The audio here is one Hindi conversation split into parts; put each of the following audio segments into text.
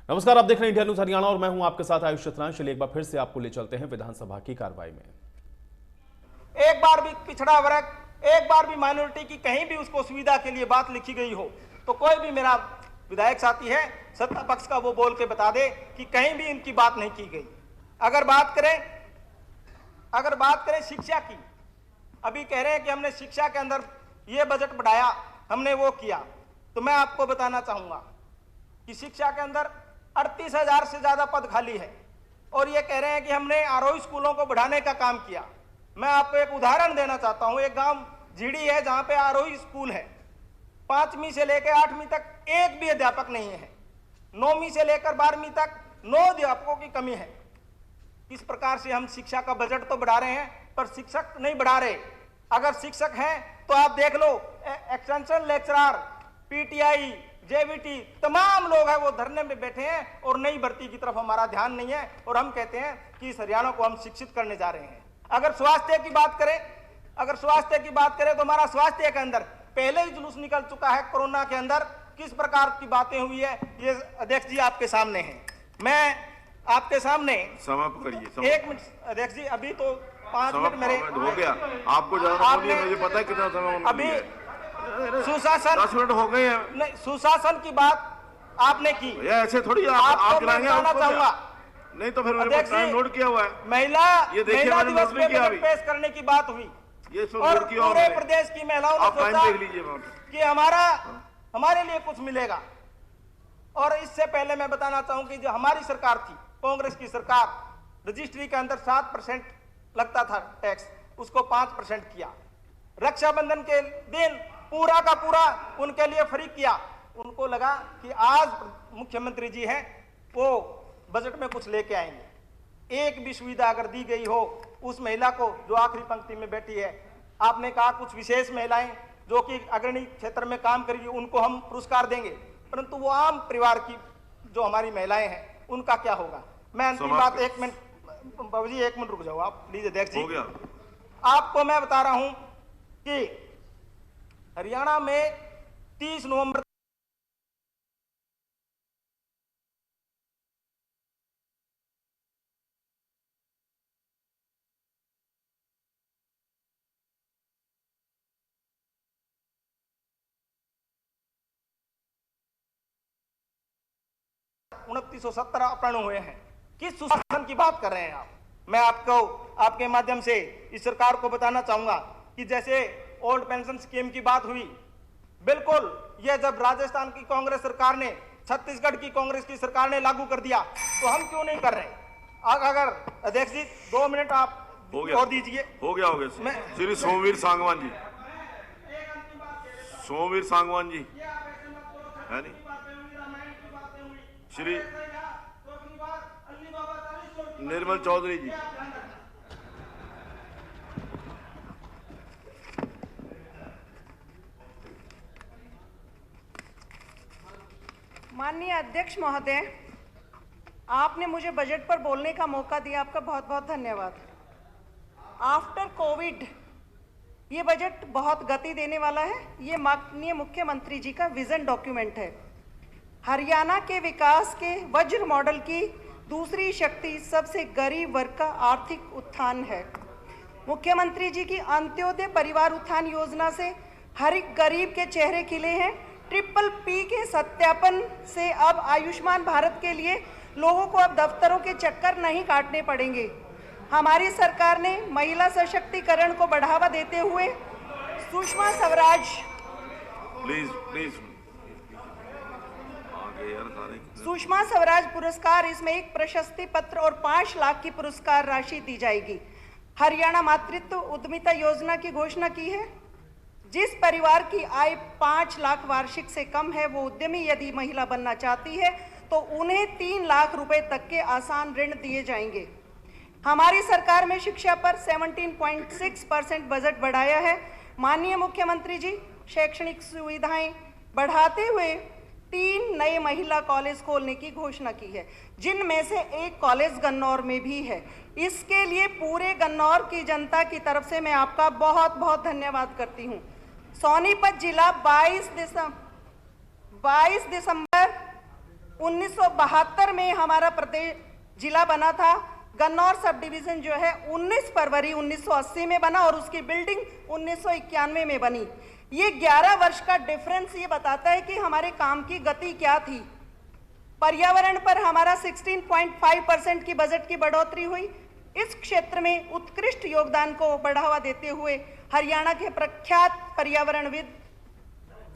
नमस्कार, आप देख रहे हैं इंडिया न्यूज हरियाणा और मैं हूं आपके साथ आयुष चतुरान। चलिए एक बार फिर से आपको ले चलते हैं विधानसभा की कार्रवाई में। एक बार भी पिछड़ा वर्ग, एक बार भी माइनॉरिटी की कहीं भी उसको सुविधा के लिए बात लिखी गई हो तो कोई भी मेरा विधायक साथी है सत्ता पक्ष का, वो बोल के बता दे कि कहीं भी इनकी बात नहीं की गई। अगर बात करें शिक्षा की, अभी कह रहे हैं कि हमने शिक्षा के अंदर ये बजट बढ़ाया, हमने वो किया, तो मैं आपको बताना चाहूंगा कि शिक्षा के अंदर 38,000 से ज्यादा पद खाली है और ये कह रहे हैं कि हमने आरोही स्कूलों को बढ़ाने का काम किया। मैं आपको एक उदाहरण देना चाहता हूं। एक गांव झीड़ी है जहां पे आरोही स्कूल है, 5वीं से लेकर 8वीं तक एक भी अध्यापक नहीं है, 9वीं से लेकर 12वीं तक 9 अध्यापकों की कमी है। इस प्रकार से हम शिक्षा का बजट तो बढ़ा रहे हैं पर शिक्षक नहीं बढ़ा रहे। अगर शिक्षक हैं तो आप देख लो, एक्सटेंशन लेक्चरर, पीटीआई, जेवीटी, तमाम लोग हैं वो धरने में बैठे हैं और नई भर्ती की तरफ हमारा ध्यान नहीं है। और हम कहते हैं कि इस हरियाणा को हम शिक्षित करने जा रहे हैं। अगर स्वास्थ्य की बात करें तो हमारा स्वास्थ्य के अंदर पहले ही जुलूस निकल चुका है। कोरोना के अंदर किस प्रकार की बातें हुई है ये अध्यक्ष जी आपके सामने है। मैं आपके सामने समाप्त करिए। 1 मिनट अध्यक्ष जी, अभी तो 5 मिनट मेरे हो गया। आपको ज्यादा मुझे पता है कितना समय अभी सुशासन 10 मिनट हो गए हैं। नहीं, सुशासन की बात आपने की, ऐसे थोड़ी आप बताना चाहूंगा। नहीं तो फिर मेरे पास टाइम नोट किया हुआ है। महिला दिवस पे बजट पेश करने की बात हुई, ये सब और नोट किया हुआ पूरे प्रदेश की महिलाओं ने सोचा कि हमारे लिए कुछ मिलेगा। और इससे पहले मैं बताना चाहूंगी, जो हमारी सरकार थी, कांग्रेस की सरकार, रजिस्ट्री के अंदर 7% लगता था टैक्स, उसको 5% किया। रक्षाबंधन के दिन पूरा का पूरा उनके लिए फ्री किया। उनको लगा कि आज मुख्यमंत्री जी हैं, वो बजट में कुछ लेके आएंगे। एक भी सुविधा अगर दी गई हो उस महिला को जो आखिरी पंक्ति में बैठी है, आपने कहा कुछ विशेष महिलाएं जो कि अग्रणी क्षेत्र में काम करेगी उनको हम पुरस्कार देंगे, परंतु वो आम परिवार की जो हमारी महिलाएं हैं उनका क्या होगा। मैं अंतिम बात 1 मिनट, बाबू जी 1 मिनट रुक जाओ आप प्लीज अध्यक्ष जी। आपको मैं बता रहा हूं कि हरियाणा में 30 नवंबर उनतीस अपहरण हुए हैं। किस सुशासन की बात कर रहे हैं आप? मैं आपको आपके माध्यम से इस सरकार को बताना चाहूंगा कि जैसे ओल्ड पेंशन स्कीम की बात हुई, बिल्कुल यह जब राजस्थान की कांग्रेस सरकार ने, छत्तीसगढ़ की कांग्रेस की सरकार ने लागू कर दिया तो हम क्यों नहीं कर रहे? अगर अध्यक्ष जी 2 मिनट आप और दीजिए। हो गया। श्री सोमवीर सांगवान जी, है नहीं, श्री निर्मल चौधरी जी, माननीय अध्यक्ष महोदय, आपने मुझे बजट पर बोलने का मौका दिया, आपका बहुत बहुत धन्यवाद। आफ्टर कोविड ये बजट बहुत गति देने वाला है। ये माननीय मुख्यमंत्री जी का विजन डॉक्यूमेंट है। हरियाणा के विकास के वज्र मॉडल की दूसरी शक्ति सबसे गरीब वर्ग का आर्थिक उत्थान है। मुख्यमंत्री जी की अंत्योदय परिवार उत्थान योजना से हर एक गरीब के चेहरे खिले हैं। PPP के सत्यापन से अब आयुष्मान भारत के लिए लोगों को अब दफ्तरों के चक्कर नहीं काटने पड़ेंगे। हमारी सरकार ने महिला सशक्तिकरण को बढ़ावा देते हुए सुषमा स्वराज पुरस्कार, इसमें एक प्रशस्ति पत्र और 5 लाख की पुरस्कार राशि दी जाएगी। हरियाणा मातृत्व उद्यमिता योजना की घोषणा की है। जिस परिवार की आय 5 लाख वार्षिक से कम है, वो उद्यमी यदि महिला बनना चाहती है तो उन्हें 3 लाख रुपए तक के आसान ऋण दिए जाएंगे। हमारी सरकार में शिक्षा पर 17.6% बजट बढ़ाया है। माननीय मुख्यमंत्री जी शैक्षणिक सुविधाएं बढ़ाते हुए 3 नए महिला कॉलेज खोलने की घोषणा की है, जिनमें से एक कॉलेज गन्नौर में भी है। इसके लिए पूरे गन्नौर की जनता की तरफ से मैं आपका बहुत बहुत धन्यवाद करती हूँ। सोनीपत जिला 22 दिसंबर 1972 में हमारा प्रदेश जिला बना था। गन्नौर सब डिवीजन जो है 19 फरवरी 1980 में बना और उसकी बिल्डिंग 1991 में बनी। ये 11 वर्ष का डिफरेंस ये बताता है कि हमारे काम की गति क्या थी। पर्यावरण पर हमारा 16.5% की बजट की बढ़ोतरी हुई। इस क्षेत्र में उत्कृष्ट योगदान को बढ़ावा देते हुए हरियाणा के प्रख्यात पर्यावरणविद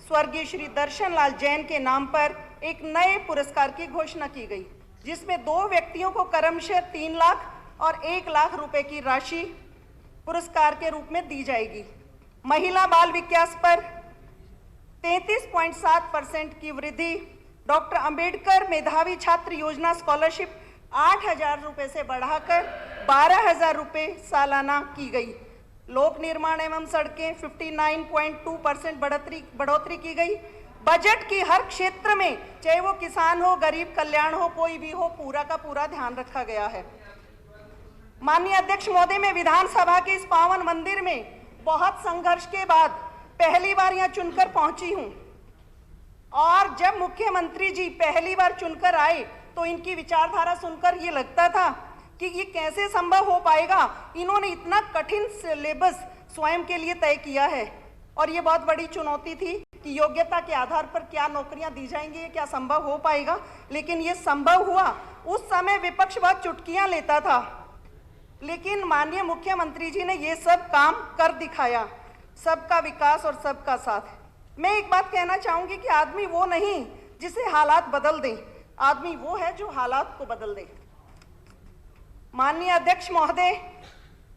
स्वर्गीय श्री दर्शन लाल जैन के नाम पर एक नए पुरस्कार की घोषणा की गई, जिसमें 2 व्यक्तियों को क्रमशः 3 लाख और 1 लाख रुपए की राशि पुरस्कार के रूप में दी जाएगी। महिला बाल विकास पर 33.7% की वृद्धि। डॉक्टर अंबेडकर मेधावी छात्र योजना स्कॉलरशिप 8,000 रुपए से बढ़ाकर 12,000 रुपए सालाना की गई। लोक निर्माण एवं सड़कें 59.2% बढ़ोतरी की गई। बजट की हर क्षेत्र में, चाहे वो किसान हो, गरीब कल्याण हो, कोई भी हो, पूरा का पूरा ध्यान रखा गया है। माननीय अध्यक्ष महोदय, मैं विधानसभा के इस पावन मंदिर में बहुत संघर्ष के बाद पहली बार यहाँ चुनकर पहुंची हूं और जब मुख्यमंत्री जी पहली बार चुनकर आए तो इनकी विचारधारा सुनकर ये लगता था कि ये कैसे संभव हो पाएगा। इन्होंने इतना कठिन सिलेबस स्वयं के लिए तय किया है और ये बहुत बड़ी चुनौती थी कि योग्यता के आधार पर क्या नौकरियां दी जाएंगी, क्या संभव हो पाएगा, लेकिन ये संभव हुआ। उस समय विपक्ष बहुत चुटकियां लेता था, लेकिन माननीय मुख्यमंत्री जी ने ये सब काम कर दिखाया। सबका विकास और सबका साथ। मैं एक बात कहना चाहूंगी कि आदमी वो नहीं जिसे हालात बदल दें, आदमी वो है जो हालात को बदल दे। माननीय अध्यक्ष महोदय,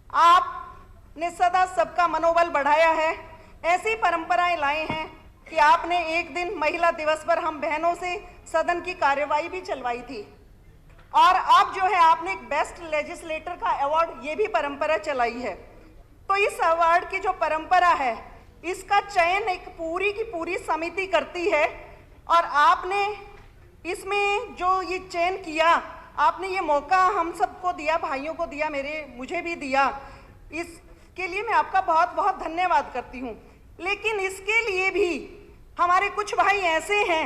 आपने सदा सबका मनोबल बढ़ाया है। ऐसी परंपराएं लाए हैं कि आपने एक दिन महिला दिवस पर हम बहनों से सदन की कार्यवाही भी चलवाई थी और अब जो है आपने एक बेस्ट लेजिस्लेटर का अवार्ड, ये भी परंपरा चलाई है। तो इस अवार्ड की जो परंपरा है, इसका चयन एक पूरी की पूरी समिति करती है और आपने इसमें जो ये चयन किया, आपने ये मौका हम सबको दिया, भाइयों को दिया, मुझे भी दिया। इसके लिए मैं आपका बहुत बहुत धन्यवाद करती हूँ। लेकिन इसके लिए भी हमारे कुछ भाई ऐसे हैं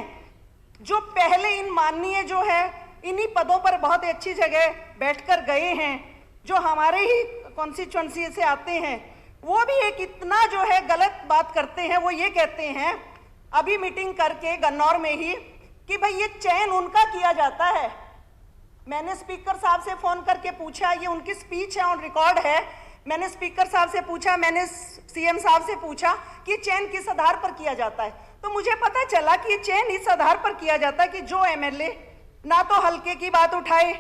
जो पहले इन माननीय जो है इन्हीं पदों पर बहुत अच्छी जगह बैठकर गए हैं, जो हमारे ही कॉन्स्टिट्यूएंसी से आते हैं। वो भी एक इतना जो है गलत बात करते हैं। वो ये कहते हैं अभी मीटिंग करके गन्नौर में ही कि भाई ये चयन उनका किया जाता है। मैंने स्पीकर साहब से फोन करके पूछा, ये उनकी स्पीच है, ऑन रिकॉर्ड है। मैंने स्पीकर साहब से पूछा, मैंने सीएम साहब से पूछा कि चयन किस आधार पर किया जाता है, तो मुझे पता चला कि ये चयन इस आधार पर किया जाता है कि जो एमएलए ना तो हल्के की बात उठाए,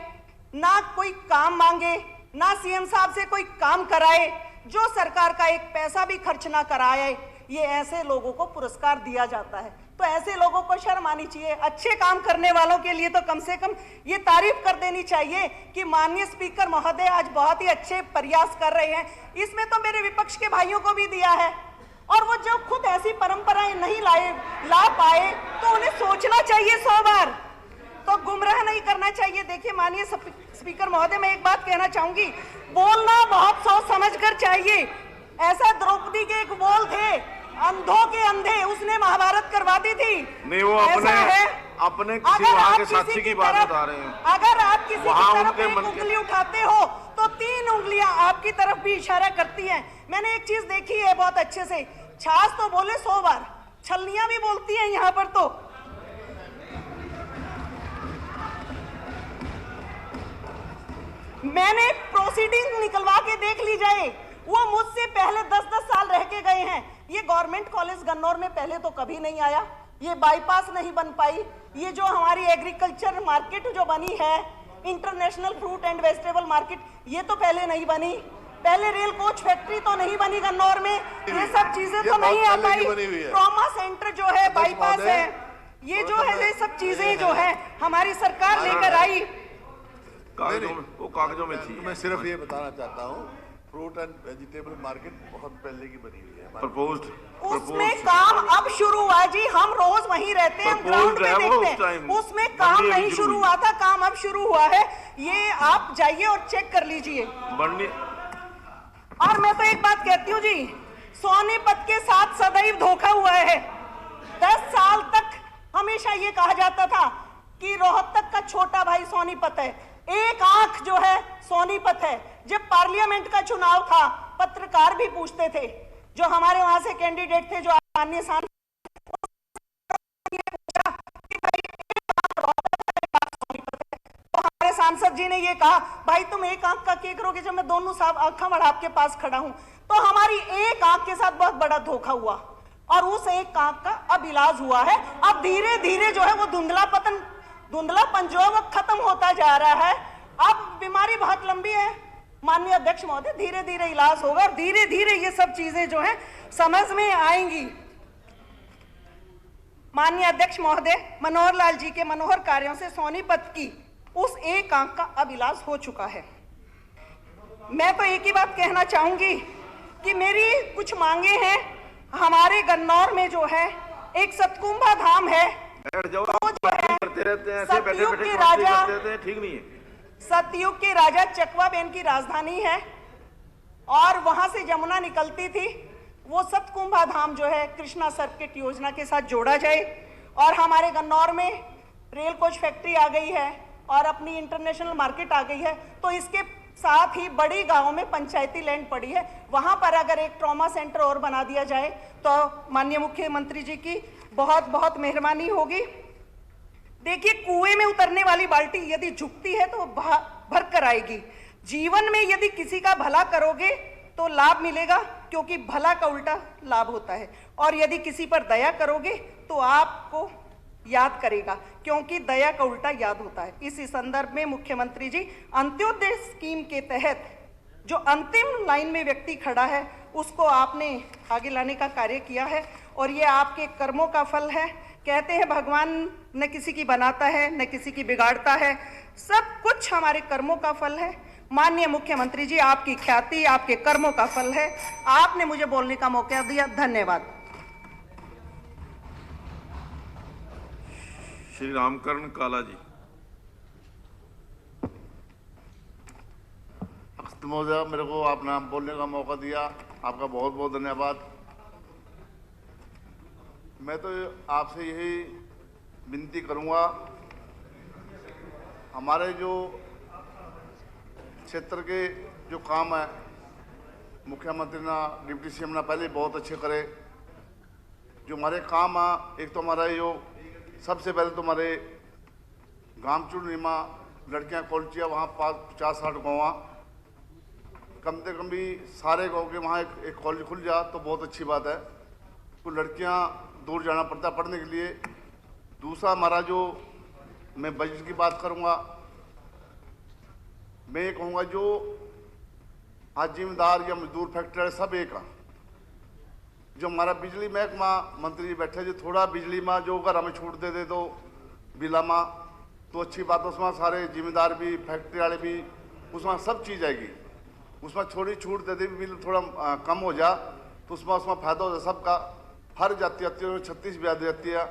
ना कोई काम मांगे, ना सीएम साहब से कोई काम कराए, जो सरकार का एक पैसा भी खर्च ना कराए, ये ऐसे लोगों को पुरस्कार दिया जाता है। तो ऐसे लोगों को शर्म आनी चाहिए। अच्छे काम करने वालों के लिए तो कम से कम ये तारीफ कर देनी चाहिए कि माननीय स्पीकर महोदय आज बहुत ही अच्छे प्रयास कर रहे हैं। इसमें तो मेरे विपक्ष के भाइयों को भी दिया है और वो जो खुद ऐसी परंपराएं नहीं ला पाए तो उन्हें सोचना चाहिए 100 बार, तो गुमराह नहीं करना चाहिए। देखिए माननीय स्पीकर महोदय, मैं एक बात कहना चाहूंगी, बोलना बहुत सोच समझ कर चाहिए। ऐसा द्रौपदी के एक बोल थे, अंधों के अंधे, उसने महाभारत करवा दी थी। नहीं, वो अपने किसी वहां के साथी की बात बता रहे हैं। अगर आप किसी की तरफ एक उंगली उठाते हो तो 3 उंगलियां आपकी तरफ भी इशारा करती हैं। मैंने एक चीज देखी है बहुत अच्छे से, छाछ तो बोले 100 बार, छलनियां भी बोलती हैं यहाँ पर। तो मैंने प्रोसीडिंग निकलवा के देख ली जाए, वो मुझसे पहले 10-10 साल रह के गए हैं। ये गवर्नमेंट कॉलेज गन्नौर में पहले तो कभी नहीं आया, ये बाईपास नहीं बन पाई, ये जो हमारी एग्रीकल्चर मार्केट जो बनी है, international fruit and vegetable market, ये तो पहले नहीं बनी। पहले रेल कोच फैक्ट्री तो नहीं बनी गन्नौर में, ये सब चीजें तो नहीं आ पाई। ट्रॉमा सेंटर जो है, बाईपास है, ये जो है, ये सब चीजें जो है हमारी सरकार लेकर आई, कागजों में थी। मैं सिर्फ ये बताना चाहता हूँ, फ्रूट एंड वेजिटेबल मार्केट बहुत पहले की बनी हुई है, प्रपोज्ड। उसमें काम अब शुरू हुआ जी, हम रोज वहीं रहते हैं, हम ग्राउंड पे देखते हैं, उसमें काम नहीं शुरू हुआ था, काम अब शुरू हुआ है। ये आप जाइए और चेक कर लीजिए। और मैं तो एक बात कहती हूँ जी, सोनीपत के साथ सदैव धोखा हुआ है। 10 साल तक हमेशा ये कहा जाता था कि रोहतक का छोटा भाई सोनीपत है, एक आंख जो है सोनीपत है। जब पार्लियामेंट का चुनाव था, पत्रकार भी पूछते थे, जो हमारे वहां से कैंडिडेट थे, जो माननीय सांसद, सांसद जी ने ये कहा, भाई तुम एक आंख का क्या करोगे जब मैं दोनों साहब आंखें बढ़ा आपके पास खड़ा हूं। तो हमारी एक आंख के साथ बहुत बड़ा धोखा हुआ और उस एक आंख का अब इलाज हुआ है। अब धीरे धीरे जो है वो धुंधलापन जो है वो खत्म होता जा रहा है। अब बीमारी बहुत लंबी है माननीय अध्यक्ष महोदय, धीरे धीरे इलाज होगा और धीरे धीरे ये सब चीजें जो है समझ में आएंगी। माननीय अध्यक्ष महोदय, मनोहर लाल जी के मनोहर कार्यों से सोनीपत की उस एक आंख का अब इलाज हो चुका है। मैं तो एक ही बात कहना चाहूंगी कि मेरी कुछ मांगे हैं। हमारे गन्नौर में जो है एक सतकुंभा धाम है, बैठ जाओ, तो जो है करते रहते हैं ऐसे, बैठे सतयुग बैठे के बातें राजा, करते रहते हैं, ठीक नहीं है। सतयुग के राजा चकवाबेन की राजधानी है और वहां से जमुना निकलती थी। वो सतकुंभा धाम जो है कृष्णा सर्किट योजना के साथ जोड़ा जाए और हमारे गन्नौर में रेल कोच फैक्ट्री आ गई है और अपनी इंटरनेशनल मार्केट आ गई है। तो इसके साथ ही बड़ी गांव में पंचायती लैंड पड़ी है, वहां पर अगर एक ट्रॉमा सेंटर और बना दिया जाए तो माननीय मुख्यमंत्री जी की बहुत बहुत मेहरबानी होगी। देखिए, कुएं में उतरने वाली बाल्टी यदि झुकती है तो भर कर आएगी। जीवन में यदि किसी का भला करोगे तो लाभ मिलेगा, क्योंकि भला का उल्टा लाभ होता है। और यदि किसी पर दया करोगे तो आपको याद करेगा, क्योंकि दया का उल्टा याद होता है। इसी संदर्भ में मुख्यमंत्री जी, अंत्योदय स्कीम के तहत जो अंतिम लाइन में व्यक्ति खड़ा है उसको आपने आगे लाने का कार्य किया है और ये आपके कर्मों का फल है। कहते हैं भगवान न किसी की बनाता है न किसी की बिगाड़ता है, सब कुछ हमारे कर्मों का फल है। माननीय मुख्यमंत्री जी, आपकी ख्याति आपके कर्मों का फल है। आपने मुझे बोलने का मौका दिया, धन्यवाद। श्री रामकरण काला जी। महोदय, मेरे को अपना बोलने का मौका दिया, आपका बहुत बहुत धन्यवाद। मैं तो आपसे यही विनती करूंगा, हमारे जो क्षेत्र के जो काम है मुख्यमंत्री ना डिप्टी सीएम ना पहले बहुत अच्छे करे। जो हमारे काम है, एक तो हमारा जो सबसे पहले तो हमारे गामचूर नीमा लड़कियां कॉलेजिया वहाँ 50-60 गाँव, कम से कम भी सारे गाँव के वहाँ एक कॉलेज खुल जा तो बहुत अच्छी बात है। तो लड़कियाँ दूर जाना पड़ता पढ़ने के लिए। दूसरा हमारा जो मैं बजट की बात करूँगा, मैं ये कहूँगा जो आज जिम्मेदार या मजदूर फैक्ट्री सब एक है। जो हमारा बिजली महकमा मंत्री जी बैठे, जो थोड़ा बिजली में जो अगर हमें छूट दे दे तो बिला में तो अच्छी बात, उसमें सारे जिम्मेदार भी फैक्ट्री वाले भी उसमें सब चीज़ आएगी। उसमें थोड़ी छूट दे दे, बिल थोड़ा कम हो जा तो उसमें फायदा हो जाए सबका। हर जाति 36 ब्याज जाती है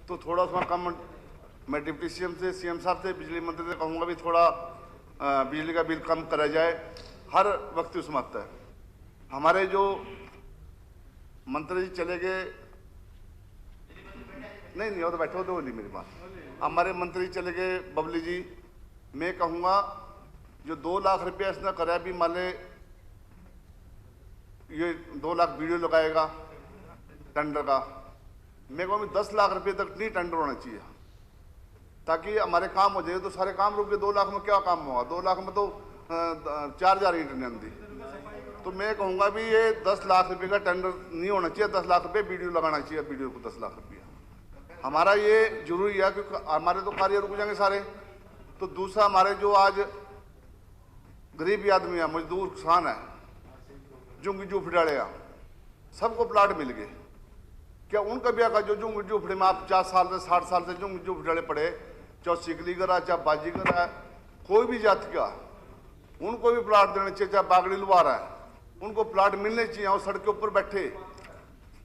तो थोड़ा उसमें कम। मैं डिप्टी सीएम से, सीएम साहब से, बिजली मंत्री से कहूँगा भी थोड़ा बिजली का बिल कम करा जाए। हर वक्त उसमें आता है। हमारे जो मंत्री जी चले गए, नहीं वो तो बैठे हो तो नहीं मेरे पास। हमारे मंत्री चले गए बबली जी, मैं कहूँगा जो 2 लाख रुपया इसने करा भी, मान ले ये 2 लाख वीडियो लगाएगा टेंडर का, मैं कहूँ 10 लाख रुपये तक नहीं टेंडर होना चाहिए ताकि हमारे काम हो जाए। तो सारे काम रुक गए। 2 लाख में क्या काम होगा? 2 लाख में तो 4000 ईंट नहीं आती। तो मैं कहूँगा भी ये 10 लाख रुपये का टेंडर नहीं होना चाहिए, 10 लाख रुपये वीडियो लगाना चाहिए। वीडियो को 10 लाख रुपया हमारा ये जरूरी है, क्योंकि हमारे तो कार्य रुक जाएंगे सारे। तो दूसरा हमारे जो आज गरीब आदमी है, मजदूर किसान है, झुंगी झोपड़े हैं, सबको प्लाट मिल गए। क्या उनका भी आका जो झुंगी झोपड़े में आप 50 साल से 60 साल से झुंगी झोपड़े पड़े, चाहे सिकलीगर है चाहे बाजीगर है, कोई भी जाति का, उनको भी प्लाट देना चाहिए। चाहे बागड़ी लुहार है, उनको प्लाट मिलने चाहिए। और सड़क के ऊपर बैठे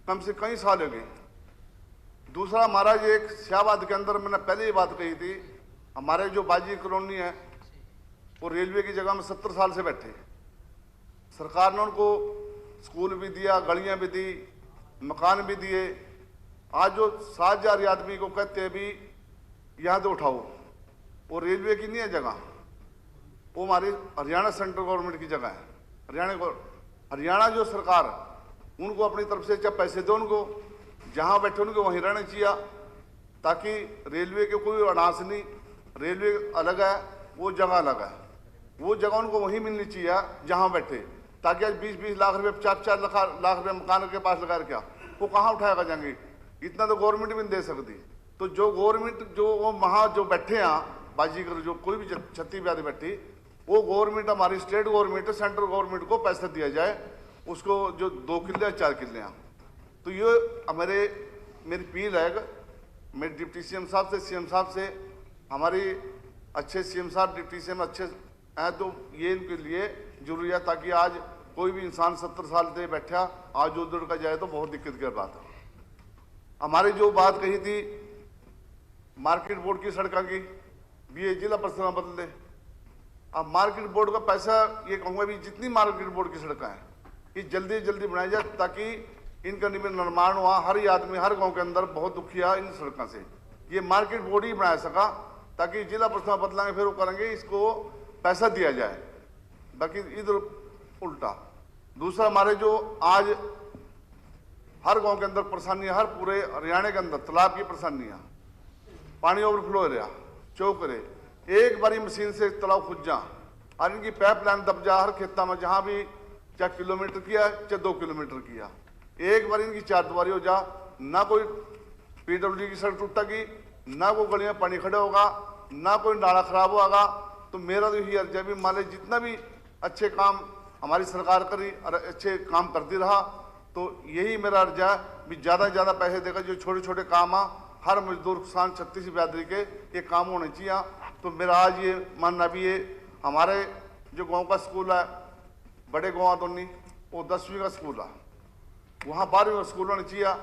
कम से कई साल हो गए। दूसरा हमारा ये एक शाहबाद के अंदर मैंने पहले ही बात कही थी, हमारे जो बाजी कॉलोनी है वो रेलवे की जगह में 70 साल से बैठे। सरकार ने उनको स्कूल भी दिया, गलियां भी दी, मकान भी दिए। आज जो 7000 आदमी को कहते हैं भी यहाँ से उठाओ, वो रेलवे की नहीं है जगह, वो हमारी हरियाणा सेंट्रल गवर्नमेंट की जगह है। हरियाणा जो सरकार, उनको अपनी तरफ से चाहे पैसे दो, उनको जहाँ बैठे उनको वहीं रहना चाहिए, ताकि रेलवे के कोई अनास नहीं, रेलवे अलग है, वो जगह अलग है, वो जगह उनको वहीं मिलनी चाहिए जहाँ बैठे, ताकि आज 20-20 लाख रुपए 4-4 लाख रुपए मकान के पास लगा क्या, वो कहाँ उठाएगा जाएंगे? इतना तो गवर्नमेंट भी नहीं दे सकती। तो जो गवर्नमेंट जो वो वहाँ जो बैठे हैं बाजीगर, जो कोई भी छत्ती ब्यादी बैठी, वो गवर्नमेंट हमारी स्टेट गवर्नमेंट सेंट्रल गवर्नमेंट को पैसा दिया जाए, उसको जो 2 किले 4 किले हैं। तो ये मेरी अपील है मेरे डिप्टी सीएम साहब से, सीएम साहब से, हमारी अच्छे सीएम साहब डिप्टी सीएम अच्छे हैं, तो ये इनके लिए जरूरी है, ताकि आज कोई भी इंसान 70 साल से बैठा आज उधर का जाए तो बहुत दिक्कत की बात है। हमारी जो बात कही थी मार्केट बोर्ड की सड़कों की, भी जिला परिषद में बदल दे। अब मार्केट बोर्ड का पैसा ये कहूँगा भी जितनी मार्केट बोर्ड की सड़कें हैं ये जल्दी जल्दी बनाई जाए, ताकि इनका निर्माण हुआ। हर आदमी हर गांव के अंदर बहुत दुखी है इन सड़कों से, ये मार्केट बोर्ड ही बना सका, ताकि जिला परिषद बदलाएंगे फिर वो करेंगे, इसको पैसा दिया जाए, बाकी इधर उल्टा। दूसरा, हमारे जो आज हर गांव के अंदर परेशानी है, हर पूरे हरियाणा के अंदर तालाब की परेशानी है, पानी ओवरफ्लो हो रहा, चौक रहे, एक बारी मशीन से तालाब खुद जा और इनकी पाइपलाइन दब जा हर खेता में, जहां भी चाहे किलोमीटर किया चाहे 2 किलोमीटर किया, एक बार इनकी 4 दीवारी हो जा, ना कोई पीडब्ल्यूडी की सड़क टूटेगी, ना कोई गलियां पानी खड़े होगा, ना कोई नाला खराब होगा। तो मेरा तो यही अर्ज है भी मान ली जितना भी अच्छे काम हमारी सरकार करी और अच्छे काम करती रहा, तो यही मेरा अर्ज है भी ज़्यादा से ज़्यादा पैसे देकर जो छोटे छोटे काम है हर मजदूर किसान छत्तीस बिरादरी के ये काम होने चाहिए। तो मेरा आज ये मानना भी है, हमारे जो गांव का स्कूल है बड़े गाँव दोनी, वो 10वीं का स्कूल है, वहाँ 12वीं का स्कूल होना चाहिए,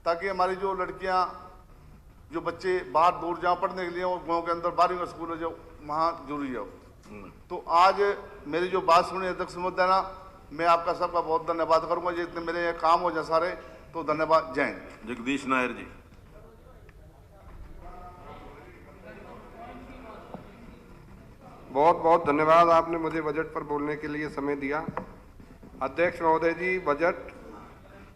ताकि हमारी जो लड़कियाँ जो बच्चे बाहर दूर जाओ पढ़ने के लिए, वो गाँव के अंदर 12वीं का स्कूल है जो वहाँ जरूरी है। तो आज मेरी जो बात सुनी अध्यक्ष महोदय ना, मैं आपका सबका बहुत धन्यवाद करूँगा, जितने मेरे ये काम हो जाए सारे, तो धन्यवाद। जय हिंद। जगदीश नायर जी। बहुत बहुत धन्यवाद, आपने मुझे बजट पर बोलने के लिए समय दिया। अध्यक्ष महोदय जी, बजट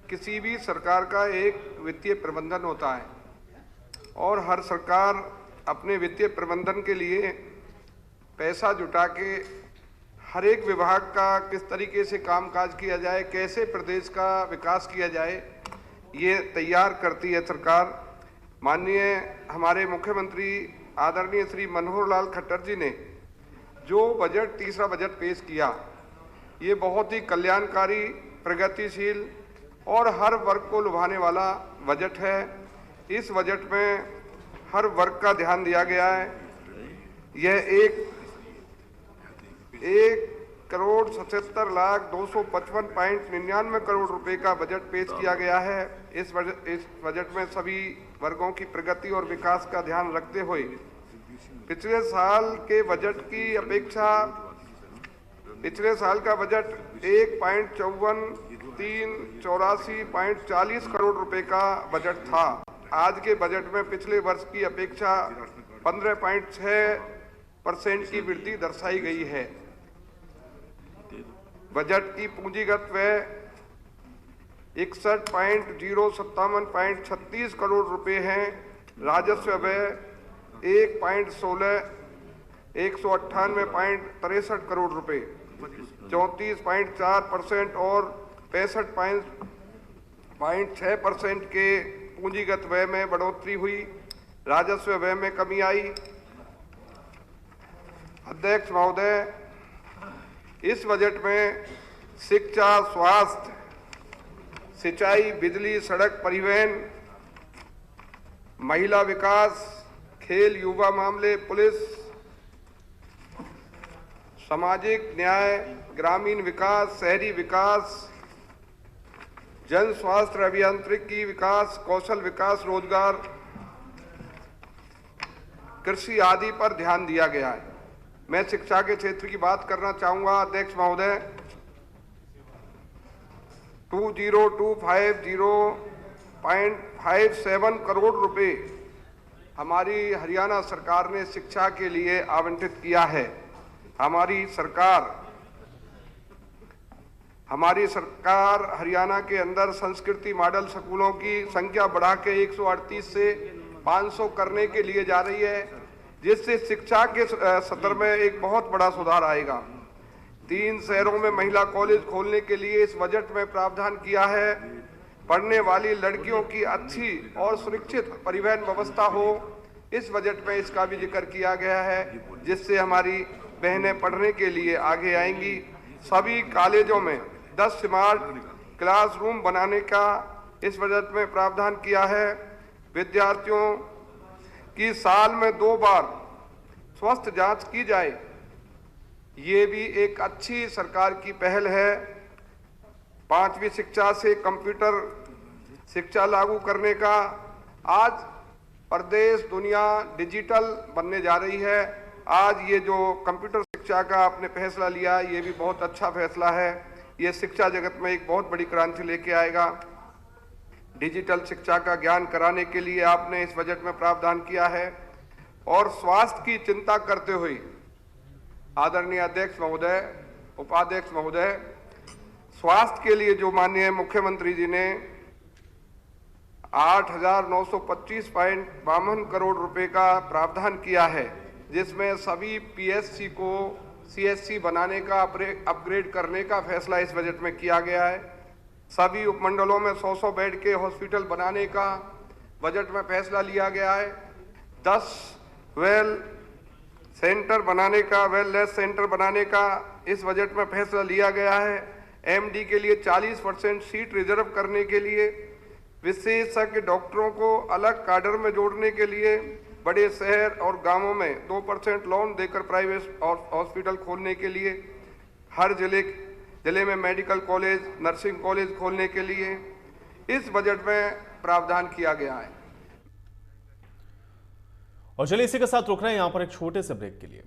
किसी भी सरकार का एक वित्तीय प्रबंधन होता है और हर सरकार अपने वित्तीय प्रबंधन के लिए पैसा जुटा के हर एक विभाग का किस तरीके से कामकाज किया जाए, कैसे प्रदेश का विकास किया जाए, ये तैयार करती है सरकार। माननीय हमारे मुख्यमंत्री आदरणीय श्री मनोहर लाल खट्टर जी ने जो बजट, तीसरा बजट पेश किया, ये बहुत ही कल्याणकारी, प्रगतिशील और हर वर्ग को लुभाने वाला बजट है। इस बजट में हर वर्ग का ध्यान दिया गया है। यह 1,77,255.99 करोड़ रुपए का बजट पेश किया गया है। इस बजट में सभी वर्गों की प्रगति और विकास का ध्यान रखते हुए पिछले साल के बजट की अपेक्षा पिछले साल का बजट 1,54,384.40 करोड़ रुपए का बजट था। आज के बजट में पिछले वर्ष की अपेक्षा 15.6% की वृद्धि दर्शाई गई है। बजट की पूंजीगत व्यय 61,057.36 करोड़ रुपए हैं। राजस्व व्यय 198.63 करोड़ रुपए 34.4% और 65.6% के पूंजीगत व्यय में बढ़ोतरी हुई, राजस्व व्यय में कमी आई। अध्यक्ष महोदय, इस बजट में शिक्षा, स्वास्थ्य, सिंचाई, बिजली, सड़क परिवहन, महिला विकास, खेल, युवा मामले, पुलिस, सामाजिक न्याय, ग्रामीण विकास, शहरी विकास, जन स्वास्थ्य, अभियांत्रिकी विकास, कौशल विकास, रोजगार, कृषि आदि पर ध्यान दिया गया है। मैं शिक्षा के क्षेत्र की बात करना चाहूंगा। अध्यक्ष महोदय, 20,250.57 करोड़ रुपए हमारी हरियाणा सरकार ने शिक्षा के लिए आवंटित किया है। हमारी सरकार हरियाणा के अंदर संस्कृति मॉडल स्कूलों की संख्या बढ़ा के 138 से 500 करने के लिए जा रही है, जिससे शिक्षा के स्तर में एक बहुत बड़ा सुधार आएगा। 3 शहरों में महिला कॉलेज खोलने के लिए इस बजट में प्रावधान किया है। पढ़ने वाली लड़कियों की अच्छी और सुरक्षित परिवहन व्यवस्था हो, इस बजट में इसका भी जिक्र किया गया है, जिससे हमारी बहनें पढ़ने के लिए आगे आएंगी। सभी कॉलेजों में 10 स्मार्ट क्लासरूम बनाने का इस बजट में प्रावधान किया है। विद्यार्थियों की साल में 2 बार स्वास्थ्य जांच की जाए, ये भी एक अच्छी सरकार की पहल है। 5वीं शिक्षा से कंप्यूटर शिक्षा लागू करने का, आज प्रदेश दुनिया डिजिटल बनने जा रही है। आज ये जो कंप्यूटर शिक्षा का आपने फैसला लिया, ये भी बहुत अच्छा फैसला है। ये शिक्षा जगत में एक बहुत बड़ी क्रांति लेके आएगा। डिजिटल शिक्षा का ज्ञान कराने के लिए आपने इस बजट में प्रावधान किया है। और स्वास्थ्य की चिंता करते हुए आदरणीय अध्यक्ष महोदय, उपाध्यक्ष महोदय, स्वास्थ्य के लिए जो माननीय मुख्यमंत्री जी ने 8,925.52 करोड़ रुपए का प्रावधान किया है, जिसमें सभी पीएससी को सीएससी बनाने का अपग्रेड करने का फैसला इस बजट में किया गया है। सभी उपमंडलों में 100 बेड के हॉस्पिटल बनाने का बजट में फैसला लिया गया है। 10 वेलनेस सेंटर बनाने का इस बजट में फैसला लिया गया है। एमडी के लिए 40% सीट रिजर्व करने के लिए, विशेषज्ञ डॉक्टरों को अलग काडर में जोड़ने के लिए, बड़े शहर और गांवों में 2% लोन देकर प्राइवेट हॉस्पिटल खोलने के लिए, हर जिले में मेडिकल कॉलेज, नर्सिंग कॉलेज खोलने के लिए इस बजट में प्रावधान किया गया है। और चलिए इसी के साथ रुक रहे हैं यहां पर एक छोटे से ब्रेक के लिए।